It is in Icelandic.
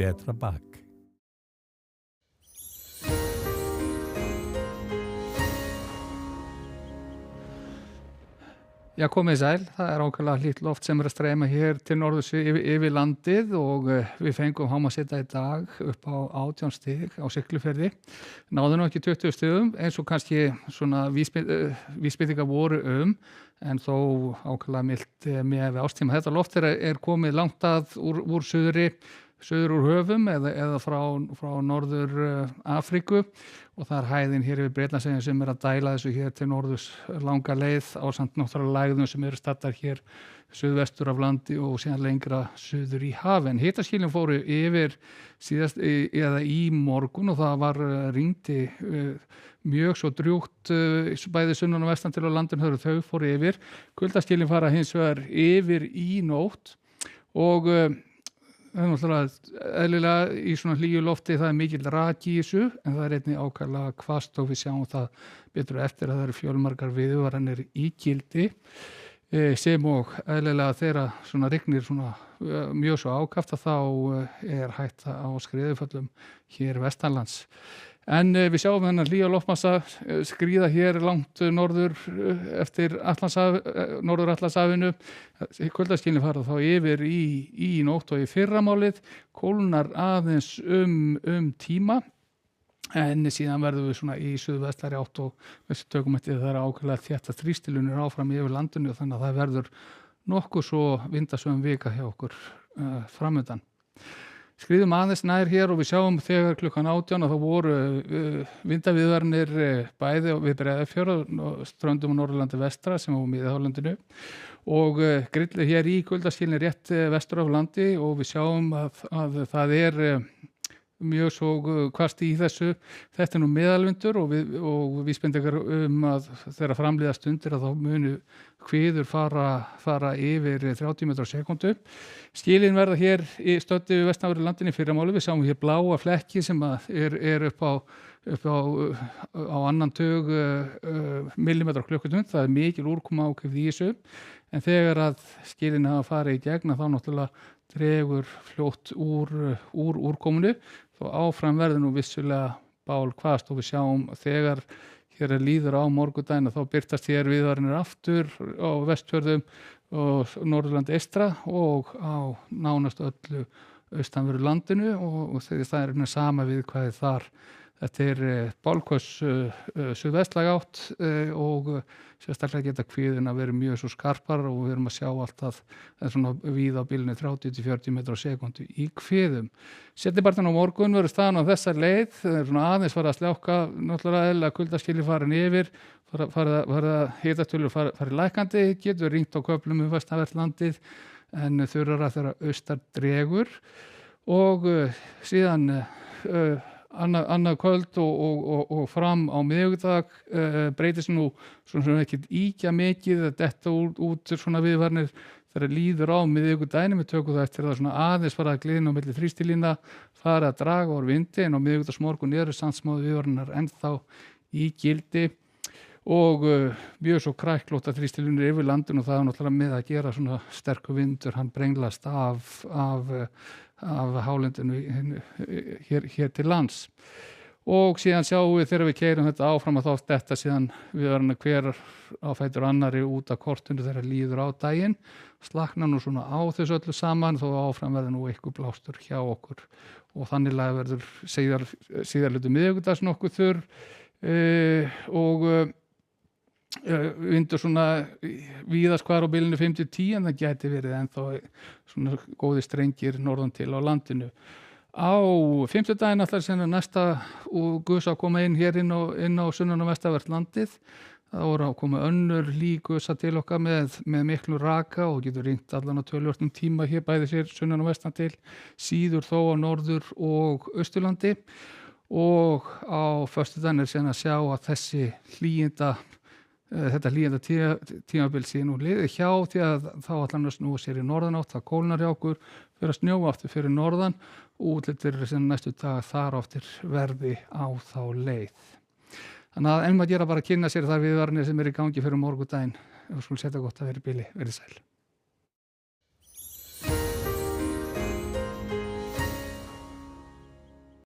betra bak. Já, komið sæl. Það ákaflega hlýtt loft sem að streyma hér til norðurs yfir landið og við fengum hámarksita í dag upp á 18 stig á Siglufirði. Náðu nú ekki 20 stigum eins og kannski svona vísbendingar voru en þó ákaflega milt með við ástíma. Þetta loft er komið langt að úr suður úr höfum eða frá norður Afríku og það hæðin hér yfir Bretlandseyjum sem að dæla þessu hér til norðurs langa leið ásamt náttúrulega lægðum sem eru staddar hér suðvestur af landi og síðan lengra suður í hafin. Hitaskilin fóru yfir síðast eða í morgun og það var rigndi mjög svo drjúgt bæði sunnan og vestan til á landinu þau fóru yfir. Kuldaskilin fara hins vegar yfir í nótt og það er náttúrulega eðlilega í svona hlýju lofti það er mikill raki í þessu en það er einnig ákaflega hvasst og við sjáum það betur eftir að það eru fjölmargar viðvaranir í gildi sem og eðlilega þegar svona rignir svona mjög svo ákaft að þá er hætta á skriðuföllum hér vestanlands. En við sjáum þennan hlýja loftmassa skríða hér langt norður eftir norður Atlantshafinu. Kuldaskilin fara þá yfir í nótt og í fyrramálið, kólnar aðeins tíma en síðan verðum við svona í suðvestlæri átt og við tökum eftir það ákveðlega þétta þrýstilunir áfram yfir landinu þannig að það verður nokkuð svo vindasöm vika hjá okkur framundan. Skriðum aðeins nær hér og við sjáum þegar klukkan 18 að það voru vindaviðvaranir bæði við Breiðafjörð og ströndum á Norðurlandi vestra sem á Miðhálendinu og grillið hér í kuldaskilin rétt vestur af landi og við sjáum að það er mjög svo hvasst í þessu. Þetta er nú meðalvindur og vísbendingar að þegar framlíða stundir að þá munu hviður fara yfir 30 metrar á sekúndu. Skilin verða hér í stöddi við vestanverðu landinu í fyrramáli. Við sjáum hér bláa flekki sem er upp á annan tug millimetra á klukkustund. Það er mikil úrkoma ákveð í þessu en þegar að skilin hafa farið í gegn þá náttúrulega dregur fljótt úr úrkomunu þó áfram verður nú vissulega bálhvasst og við sjáum þegar hér líður á morgundaginn þá birtast hér viðvaranir aftur á Vestfjörðum og Norðurlandi eystra og á nánast öllu austanverðu landinu og það er sama við hvað þar. Þetta er bálhvöss suðvestlæg átt og sérstaklega geta hviðin að vera mjög svo skarpar og við erum að sjá alltaf svona víða á bilinu 30-40 metrar á sekúndu í hviðum. Seinnipartinn á morgun verður staðan á þessar leið, það er svona aðeins farið að sljákka, náttúrulega eðlilega kuldaskilin farin yfir, hitatölur farið lækkandi, getur ringt á köflum vestanvert landið en þurrara þegar austar dregur og síðan annað kvöld og fram á miðvikudag breytist nú svona ekki íkja mikið að detta út svona viðvaranir þegar líður á miðvikudaginn. Við tökum það eftir það svona aðeins fara að gliðna á milli þrýstilína, fara að draga úr vindi en á miðvikudagsmorgun eru samt-smáðu viðvaranir ennþá í gildi og mjög svo kræklótta þrýstilínur yfir landinu og það er náttúrulega með að gera svona sterkur vindur, hann brenglast af hálendinu hér til lands og síðan sjáum við þegar við keyrum þetta áfram að þá detta síðan við verðum hver á fætur annari út af kortinu þegar líður á daginn slakna nú svona á þessu öllu saman þó áfram verður nú eitthvað blástur hjá okkur og þannig verður síðarlutu miðvikudags nokkuð þurr og vindur svona víðast hvar á bilinu 5-10 en það gæti verið ennþá svona góði strengir norðan til á landinu. Á fimmtudaginn ætlar sem næsta og gusa að koma inn hér inn á sunnan og vestanvert landið. Það voru að koma önnur gusa til okkar með miklu raka og getur ringt allan á töluvörtum tíma hér bæði sér sunnan og vestan til síður þó á norður og austurlandi og á föstudaginn er sem að sjá að þessi þetta hlýjenda tímabil sé nú liðið hjá því að þá ætlar hann að snúa sér í norðanátt, það kólnar hjá okkur, fyrir að snjóa aftur fyrir norðan og útlittir sem næstu dag þar áttir verði á þá leið. Þannig að enn maður gera bara að kynna sér þar viðvaranir sem er í gangi fyrir morgundaginn og skulum setja gott að vera í bili, verið sæl.